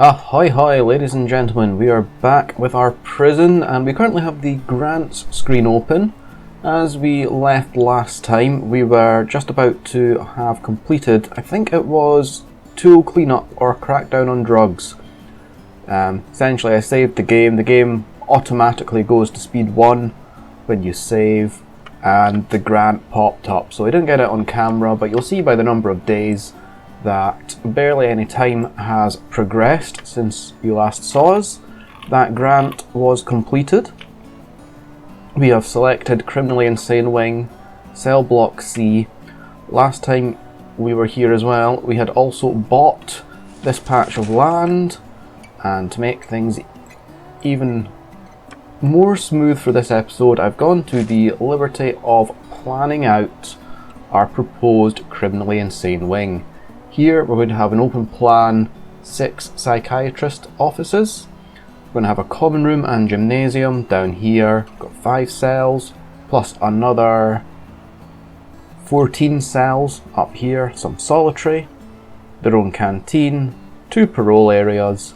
Ahoy hoy ladies and gentlemen, we are back with our prison and we currently have the grants screen open. As we left last time, we were just about to have completed, I think it was tool cleanup or crackdown on drugs. Essentially I saved the game automatically goes to speed 1 when you save, and the grant popped up. So I didn't get it on camera, but you'll see by the number of days that barely any time has progressed since you last saw us. That grant was completed. We have selected Criminally Insane Wing, Cell Block C. Last time we were here as well, we had also bought this patch of land, and to make things even more smooth for this episode, I've gone to the liberty of planning out our proposed Criminally Insane Wing. Here we're going to have an open plan, 6 psychiatrist offices. We're going to have a common room and gymnasium down here. Got 5 cells, plus another 14 cells up here, some solitary, their own canteen, 2 parole areas,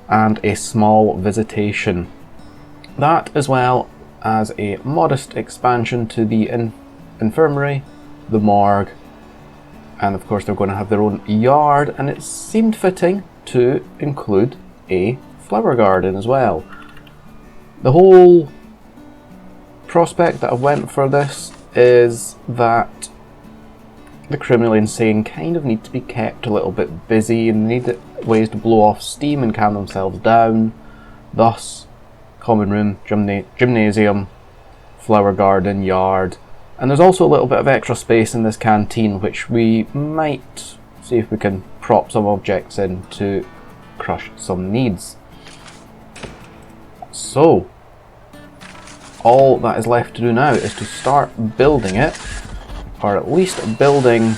and a small visitation. That, as well as a modest expansion to the infirmary, the morgue, and of course they're going to have their own yard, and it seemed fitting to include a flower garden as well. The whole prospect that I went for this is that the criminally insane kind of need to be kept a little bit busy and need ways to blow off steam and calm themselves down. Thus, common room, gymnasium, flower garden, yard. And there's also a little bit of extra space in this canteen, which we might see if we can prop some objects in to crush some needs. So, all that is left to do now is to start building it, or at least building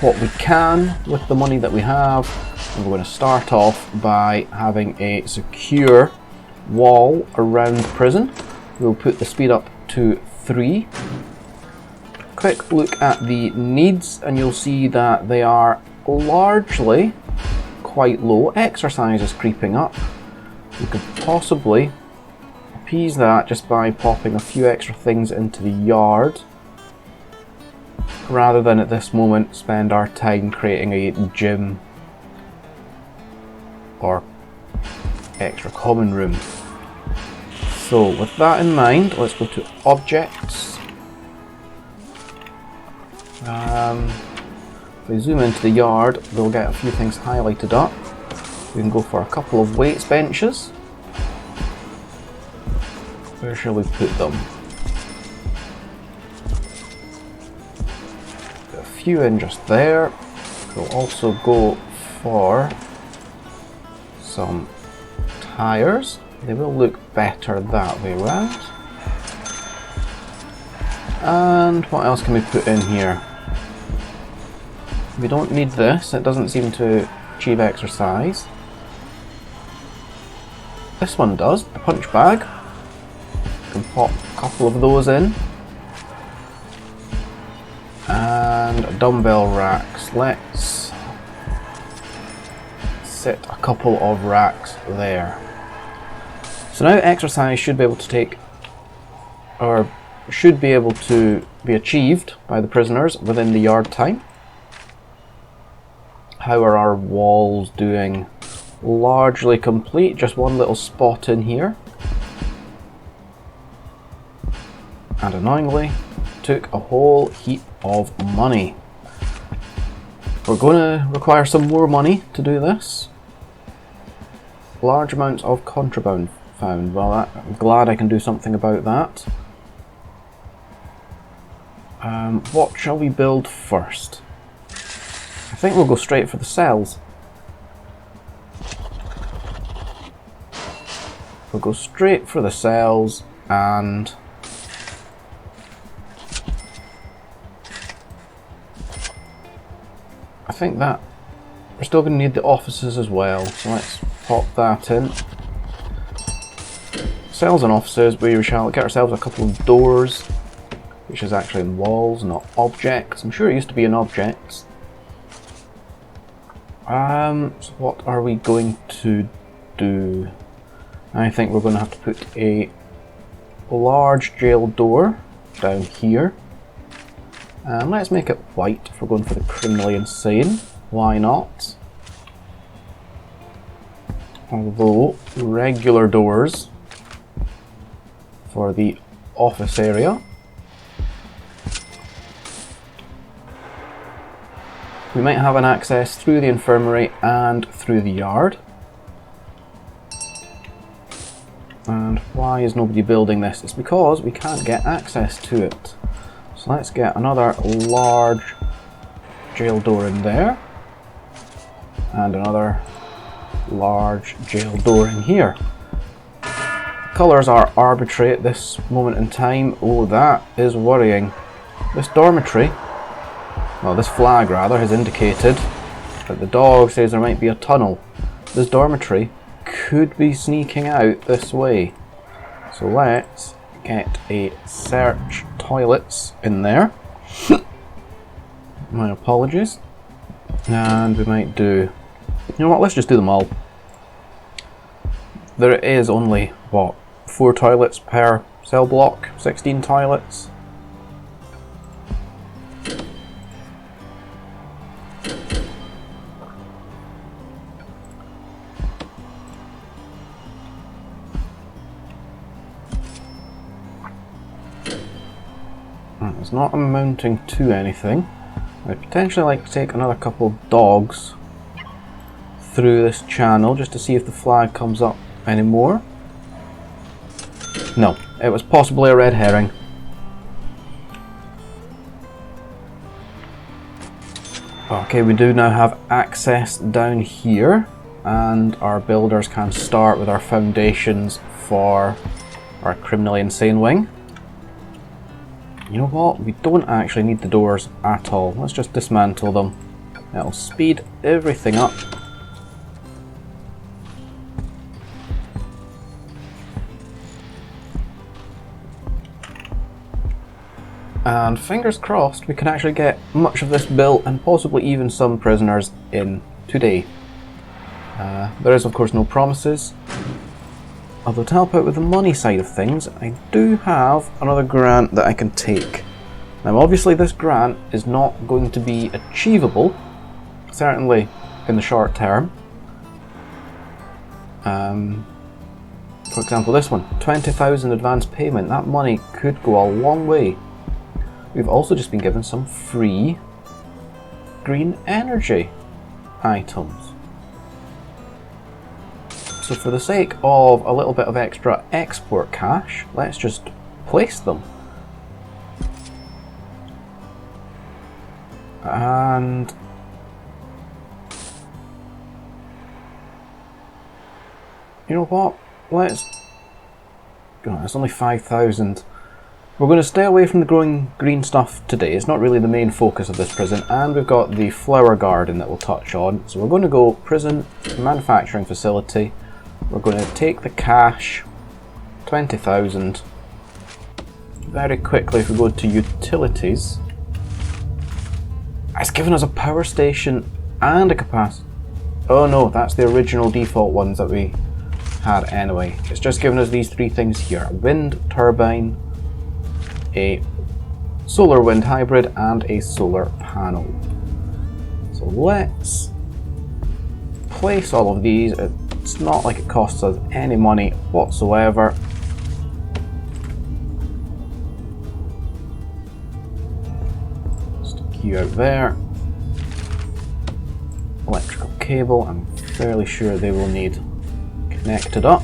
what we can with the money that we have. And we're going to start off by having a secure wall around the prison. We'll put the speed up to 3. Quick look at the needs and you'll see that they are largely quite low. Exercise is creeping up. We could possibly appease that just by popping a few extra things into the yard, rather than at this moment spend our time creating a gym or extra common room. So with that in mind, let's go to objects. If we zoom into the yard, we'll get a few things highlighted up. We can go for a couple of weights benches. Where shall we put them? Put a few in just there. We'll also go for some tires. They will look better that way around. And what else can we put in here? We don't need this, it doesn't seem to achieve exercise. This one does, the punch bag. We can pop a couple of those in. And dumbbell racks. Let's set a couple of racks there. So now exercise should be able to take, or should be able to be achieved by the prisoners within the yard time. How are our walls doing? Largely complete, just one little spot in here. And annoyingly, took a whole heap of money. We're going to require some more money to do this. Large amounts of contraband found. Well, I'm glad I can do something about that. What shall we build first? I think we'll go straight for the cells. We'll go straight for the cells, and I think that we're still going to need the offices as well, so let's pop that in. Cells and offices, we shall get ourselves a couple of doors, which is actually in walls, not objects. I'm sure it used to be in objects. So what are we going to do? I think we're going to have to put a large jail door down here. And let's make it white if we're going for the criminally insane. Why not? Although, regular doors for the office area. We might have an access through the infirmary and through the yard. And why is nobody building this? It's because we can't get access to it. So let's get another large jail door in there. And another large jail door in here. Colours are arbitrary at this moment in time. Oh, that is worrying. This dormitory, well, this flag rather, has indicated that the dog says there might be a tunnel. This dormitory could be sneaking out this way. So let's get a search toilets in there. My apologies. And we might do, you know what, let's just do them all. There is only, what, 4 toilets per cell block, 16 toilets. It's not amounting to anything. I'd potentially like to take another couple of dogs through this channel just to see if the flag comes up anymore. No, it was possibly a red herring. Okay, we do now have access down here, and our builders can start with our foundations for our criminally insane wing. You know what? We don't actually need the doors at all. Let's just dismantle them. It'll speed everything up. And fingers crossed we can actually get much of this built and possibly even some prisoners in today. There is of course no promises. Although to help out with the money side of things, I do have another grant that I can take. Now obviously this grant is not going to be achievable, certainly in the short term. For example this one, 20,000 advance payment, that money could go a long way. We've also just been given some free green energy items. So for the sake of a little bit of extra export cash, let's just place them. And you know what? Let's... Oh, it's only 5,000. We're going to stay away from the growing green stuff today. It's not really the main focus of this prison, and we've got the flower garden that we'll touch on. So we're going to go prison manufacturing facility. We're going to take the cash, 20,000. Very quickly, if we go to utilities, it's given us a power station and a capacity. Oh no, that's the original default ones that we had anyway. It's just given us these 3 things here: a wind turbine, a solar wind hybrid, and a solar panel. So let's place all of these. It's not like it costs us any money whatsoever. Stick you out there. Electrical cable, I'm fairly sure they will need connected up.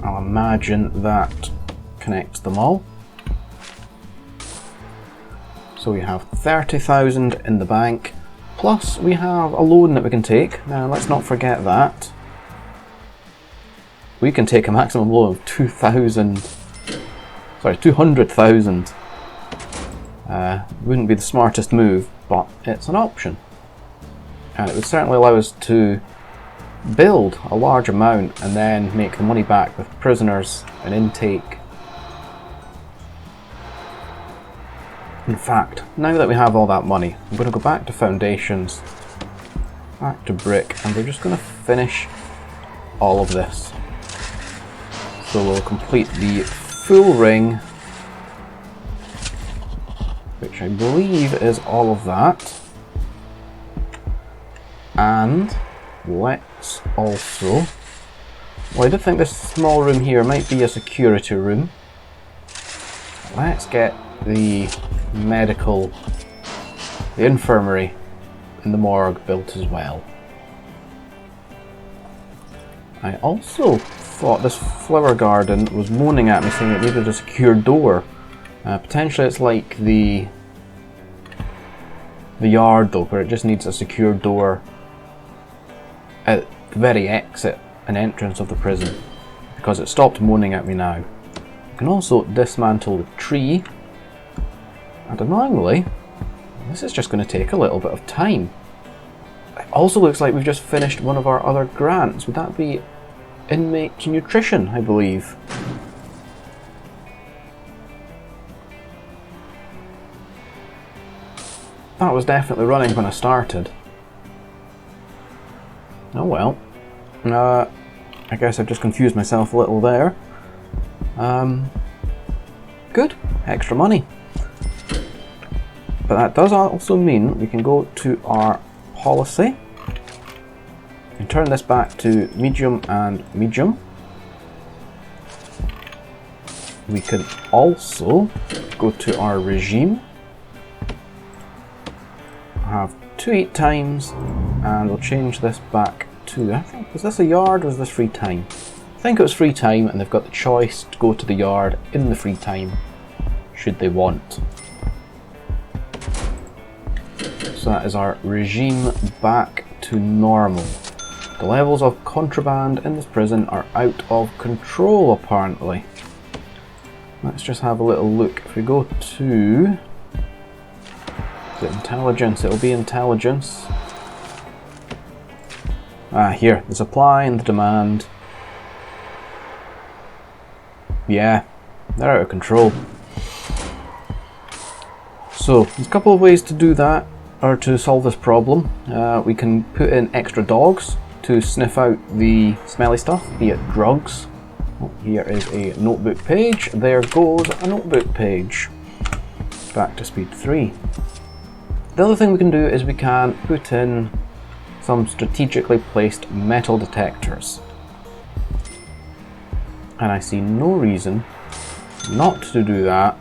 I'll imagine that connects them all. So we have 30,000 in the bank. Plus, we have a loan that we can take. Now, let's not forget that. We can take a maximum loan of 200,000. Wouldn't be the smartest move, but it's an option. And it would certainly allow us to build a large amount and then make the money back with prisoners and intake. In fact, now that we have all that money, I'm going to go back to foundations, back to brick, and we're just going to finish all of this. So we'll complete the full ring, which I believe is all of that. And let's also... Well, I did think this small room here might be a security room. Let's get the medical, the infirmary and the morgue built as well. I also thought this flower garden was moaning at me saying it needed a secure door. Potentially it's like the yard though, where it just needs a secure door at the very exit and entrance of the prison, because it stopped moaning at me now. You can also dismantle the tree, and annoyingly, this is just going to take a little bit of time. It also looks like we've just finished one of our other grants. Would that be inmate nutrition, I believe? That was definitely running when I started. Oh well. I guess I've just confused myself a little there. Good. Extra money. But that does also mean we can go to our policy and turn this back to medium and medium. We can also go to our regime, have 2 eat times, and we'll change this back to, I think, was this a yard or was this free time? I think it was free time, and they've got the choice to go to the yard in the free time, should they want. So that is our regime back to normal. The levels of contraband in this prison are out of control, apparently. Let's just have a little look. If we go to... is it intelligence? It'll be intelligence. Ah, here. The supply and the demand. Yeah, they're out of control. So, there's a couple of ways to do that, or to solve this problem. We can put in extra dogs to sniff out the smelly stuff, be it drugs. Oh, here is a notebook page. There goes a notebook page. Back to speed 3. The other thing we can do is we can put in some strategically placed metal detectors. And I see no reason not to do that.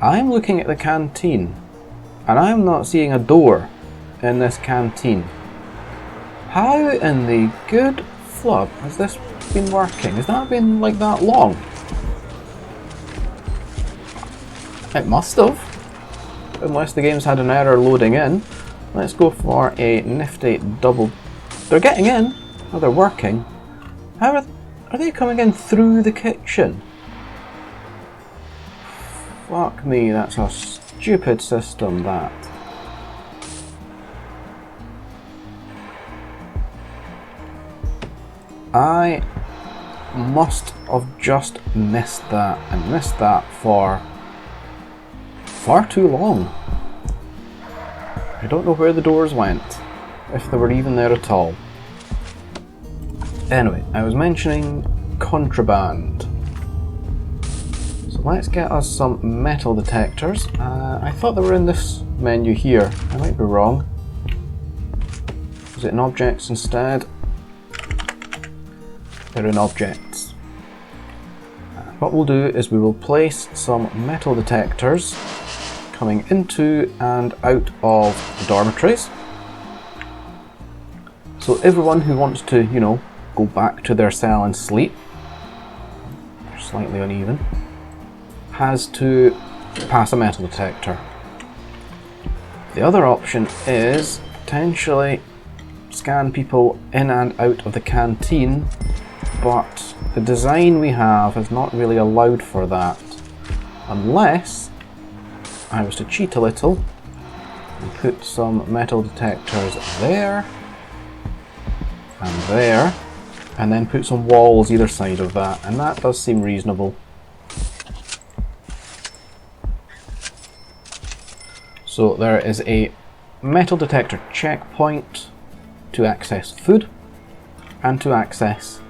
I'm looking at the canteen, and I'm not seeing a door in this canteen. How in the good flub has this been working? Has that been like that long? It must have. Unless the game's had an error loading in. Let's go for a nifty double... They're getting in. Oh, they're working. How are they coming in through the kitchen? Fuck me, that's a stupid system, that. I must have just missed that, and missed that for far too long. I don't know where the doors went, if they were even there at all. Anyway, I was mentioning contraband. So let's get us some metal detectors. I thought they were in this menu here. I might be wrong. Is it in objects instead? They're in objects. What we'll do is we will place some metal detectors coming into and out of the dormitories. So everyone who wants to, you know, go back to their cell and sleep, they're slightly uneven, has to pass a metal detector. The other option is potentially scan people in and out of the canteen, but the design we have is not really allowed for that, unless I was to cheat a little and put some metal detectors there and there, and then put some walls either side of that, and that does seem reasonable. So there is a metal detector checkpoint to access food and to access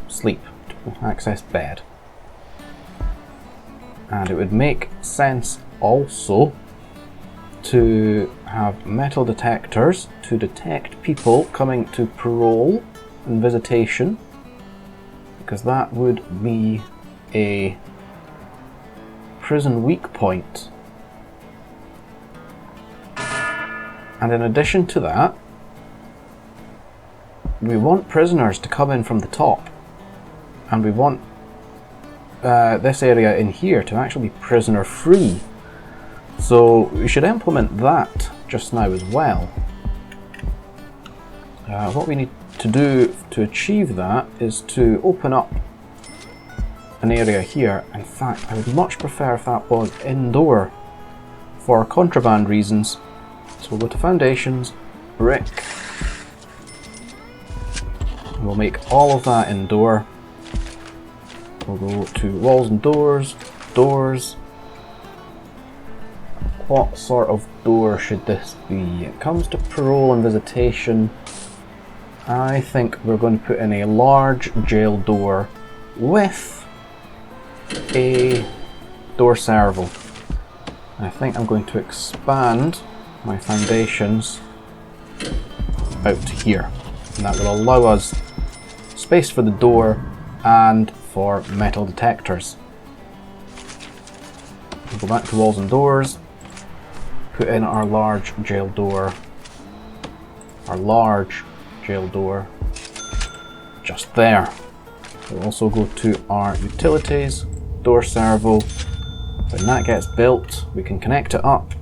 sleep, to access bed. And it would make sense also to have metal detectors to detect people coming to parole and visitation, because that would be a prison weak point. And in addition to that, we want prisoners to come in from the top, and we want this area in here to actually be prisoner free. So we should implement that just now as well. What we need to do to achieve that is to open up an area here. In fact, I would much prefer if that was indoor for contraband reasons. So we'll go to foundations, brick. We'll make all of that indoor. We'll go to walls and doors, doors. What sort of door should this be? It comes to parole and visitation. I think we're going to put in a large jail door with a door servo. I think I'm going to expand my foundations out to here, and that will allow us space for the door and for metal detectors. We'll go back to walls and doors, put in our large jail door, just there. We'll also go to our utilities, door servo. When that gets built, we can connect it up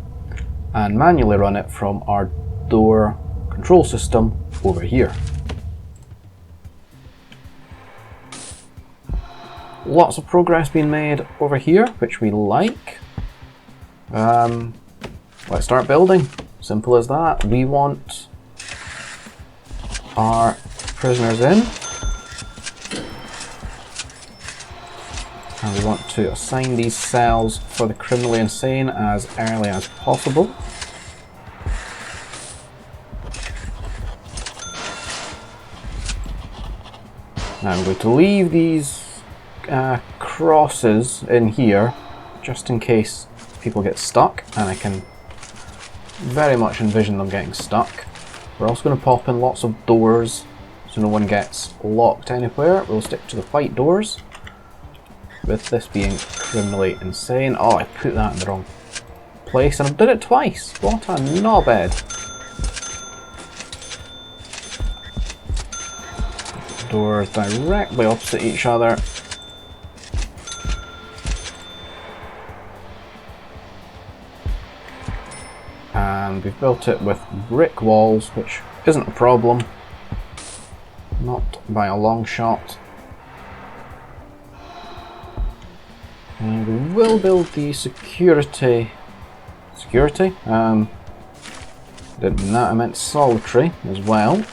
and manually run it from our door control system over here. Lots of progress being made over here, which we like. Let's start building. Simple as that. We want our prisoners in, and we want to assign these cells for the criminally insane as early as possible. Now I'm going to leave these crosses in here just in case people get stuck, and I can very much envision them getting stuck. We're also going to pop in lots of doors so no one gets locked anywhere. We'll stick to the white doors, with this being criminally insane. Oh, I put that in the wrong place and I've done it twice. What a knobhead. Doors directly opposite each other. And we've built it with brick walls, which isn't a problem. Not by a long shot. And we will build the security. Didn't mean that, I meant solitary as well.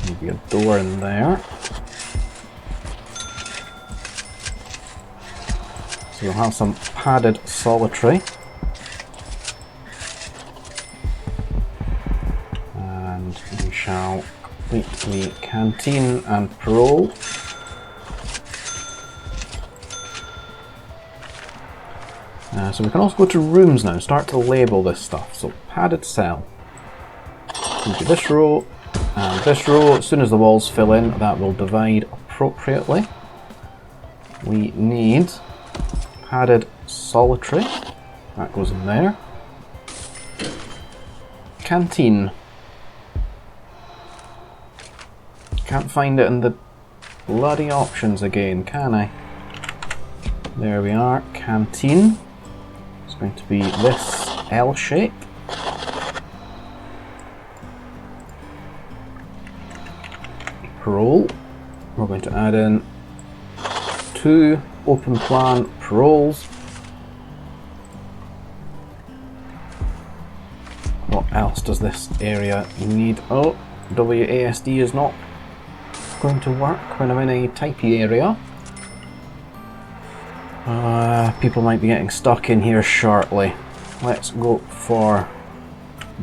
Maybe a door in there. So we'll have some padded solitary. And we shall complete the canteen and parole. So we can also go to rooms now, start to label this stuff. So padded cell. We'll do this row and this row. As soon as the walls fill in, that will divide appropriately. We need padded solitary. That goes in there. Canteen. Can't find it in the bloody options again, can I? There we are, canteen. It's going to be this L shape. Parole. We're going to add in 2 open plan paroles. What else does this area need? Oh, WASD is not going to work when I'm in a typey area. People might be getting stuck in here shortly. Let's go for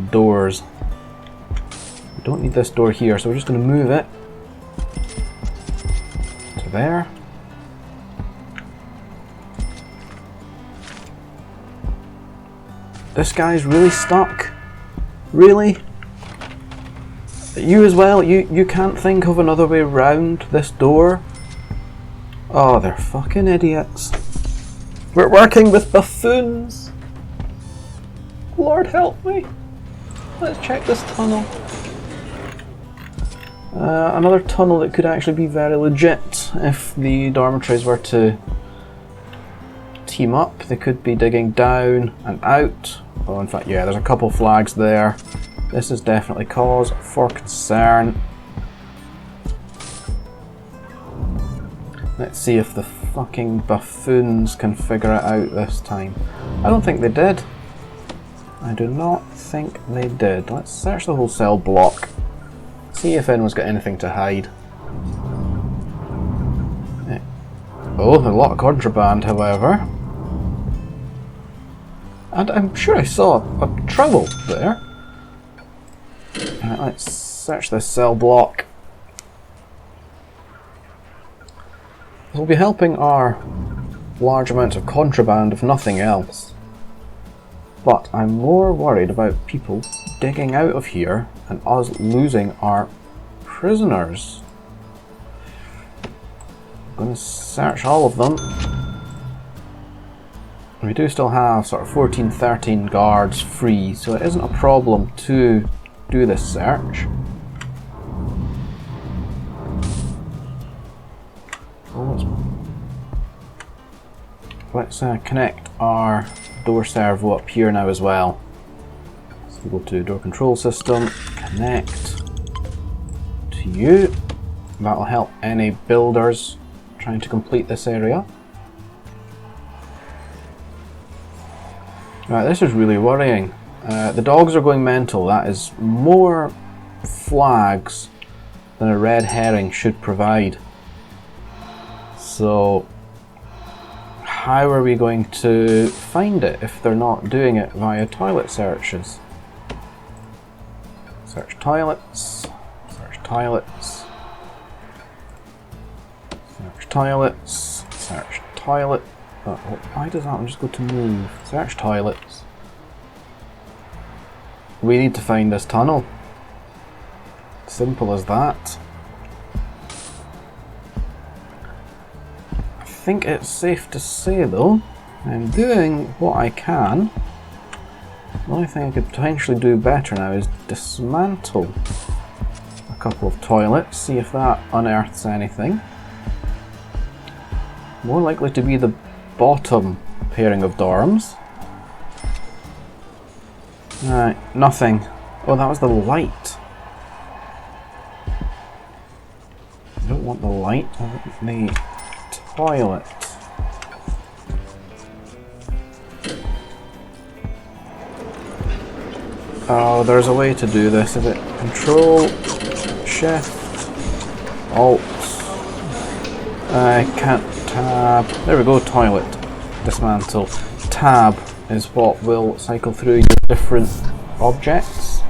doors. We don't need this door here, so we're just going to move it to there. This guy's really stuck. Really? You as well? You can't think of another way around this door? Oh, they're fucking idiots. We're working with buffoons. Lord help me. Let's check this tunnel. Another tunnel that could actually be very legit if the dormitories were to team up. They could be digging down and out. Oh, in fact, yeah, there's a couple flags there. This is definitely cause for concern. Let's see if the fucking buffoons can figure it out this time. I don't think they did. I do not think they did. Let's search the whole cell block. See if anyone's got anything to hide. Oh, a lot of contraband, however. And I'm sure I saw a trowel there. Right, let's search this cell block. This will be helping our large amounts of contraband, if nothing else. But I'm more worried about people digging out of here and us losing our prisoners. I'm going to search all of them. We do still have sort of 14, 13 guards free, so it isn't a problem to do this search. Let's connect our door servo up here now as well. So we go to door control system, connect to you. That'll help any builders trying to complete this area. Right, this is really worrying. The dogs are going mental. That is more flags than a red herring should provide. So, how are we going to find it if they're not doing it via toilet searches? Search toilets, search toilets, search toilets, search toilet. Oh, why does that one just go to move? Search toilets. We need to find this tunnel. Simple as that. I think it's safe to say though, I'm doing what I can. The only thing I could potentially do better now is dismantle a couple of toilets, see if that unearths anything. More likely to be the bottom pairing of dorms. Right, nothing. Oh, that was the light. I don't want the light, I want the toilet. Oh, there's a way to do this. Is it Control, Shift, Alt? I can't tab. There we go, toilet. Dismantle. Tab is what will cycle through your different objects.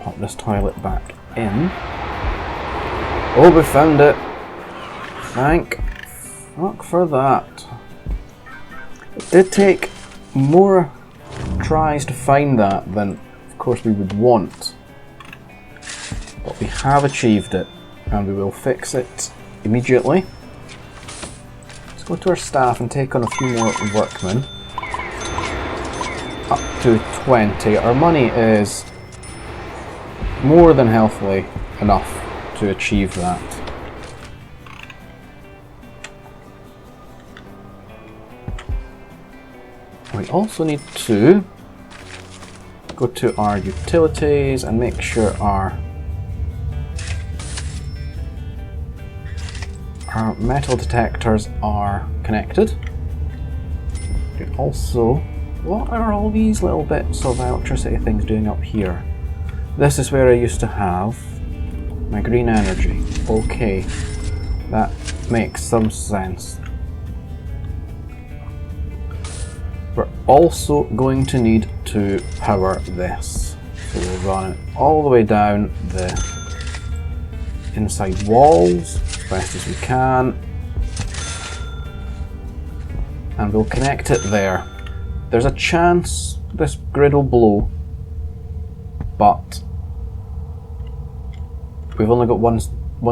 Pop this toilet back in. Oh, we found it. Thank fuck for that. It did take more tries to find that than, of course, we would want. But we have achieved it, and we will fix it immediately. Let's go to our staff and take on a few more workmen. Up to 20. Our money is more than healthily enough to achieve that. We also need to go to our utilities and make sure our metal detectors are connected. Also, what are all these little bits of electricity things doing up here? This is where I used to have My green energy. Okay. That makes some sense. We're also going to need to power this. So we'll run it all the way down the inside walls as best as we can. And we'll connect it there. There's a chance this grid will blow, but we've only got one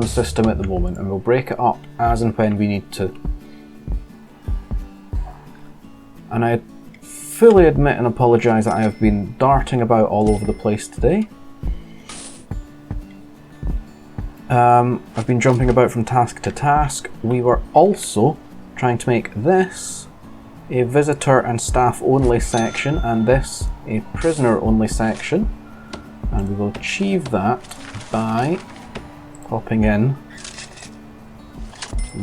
system at the moment, and we'll break it up as and when we need to. And I fully admit and apologise that I have been darting about all over the place today. I've been jumping about from task to task. We were also trying to make this a visitor and staff only section, and this a prisoner only section, and we will achieve that by popping in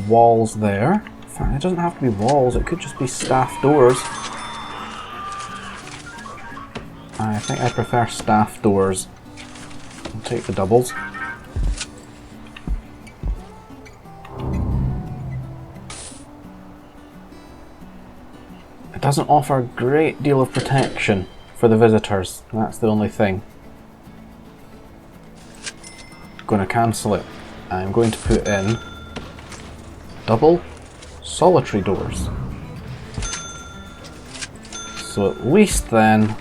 walls there. In fact, it doesn't have to be walls, it could just be staff doors. I think I prefer staff doors. I'll take the doubles. It doesn't offer a great deal of protection for the visitors, that's the only thing. I'm going to cancel it. I'm going to put in double solitary doors. So at least then,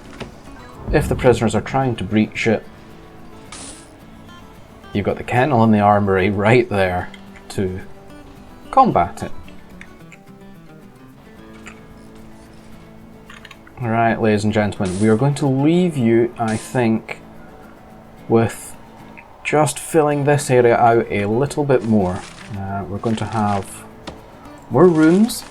if the prisoners are trying to breach it, you've got the kennel and the armory right there to combat it. Alright, ladies and gentlemen, we are going to leave you, I think, with just filling this area out a little bit more. We're going to have more rooms,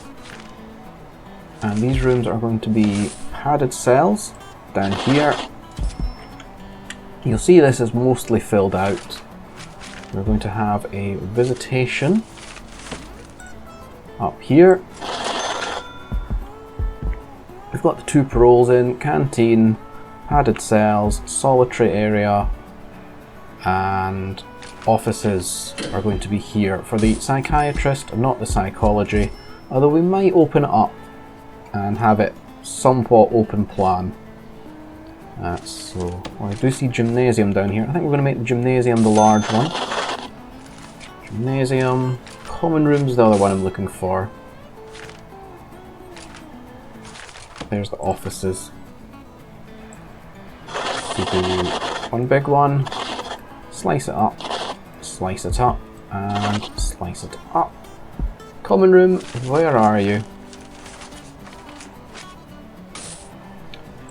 and these rooms are going to be padded cells down here. You'll see this is mostly filled out. We're going to have a visitation up here. We've got the 2 paroles in, canteen, padded cells, solitary area, and offices are going to be here for the psychiatrist, not the psychology, although we might open it up and have it somewhat open plan. So I do see gymnasium down here. I think we're going to make the gymnasium the large one. Gymnasium, common room's the other one I'm looking for. There's the offices. We do one big one, slice it up, and slice it up. Common room, where are you?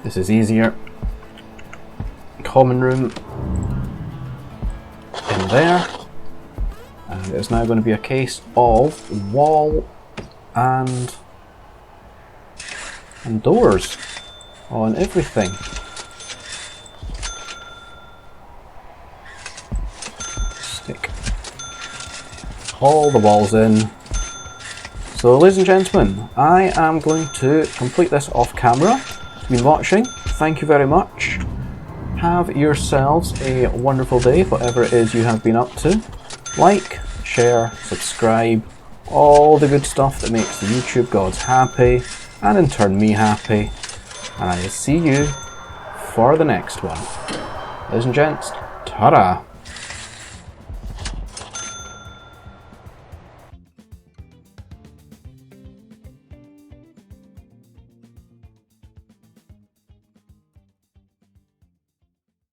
This is easier. Common room in there. And it's now going to be a case of wall and doors on everything. Stick all the walls in. So ladies and gentlemen, I am going to complete this off camera. If you've been watching, thank you very much. Have yourselves a wonderful day, whatever it is you have been up to. Like, share, subscribe, all the good stuff that makes the YouTube gods happy, and in turn me happy, and I will see you for the next one. Ladies and gents, ta-da!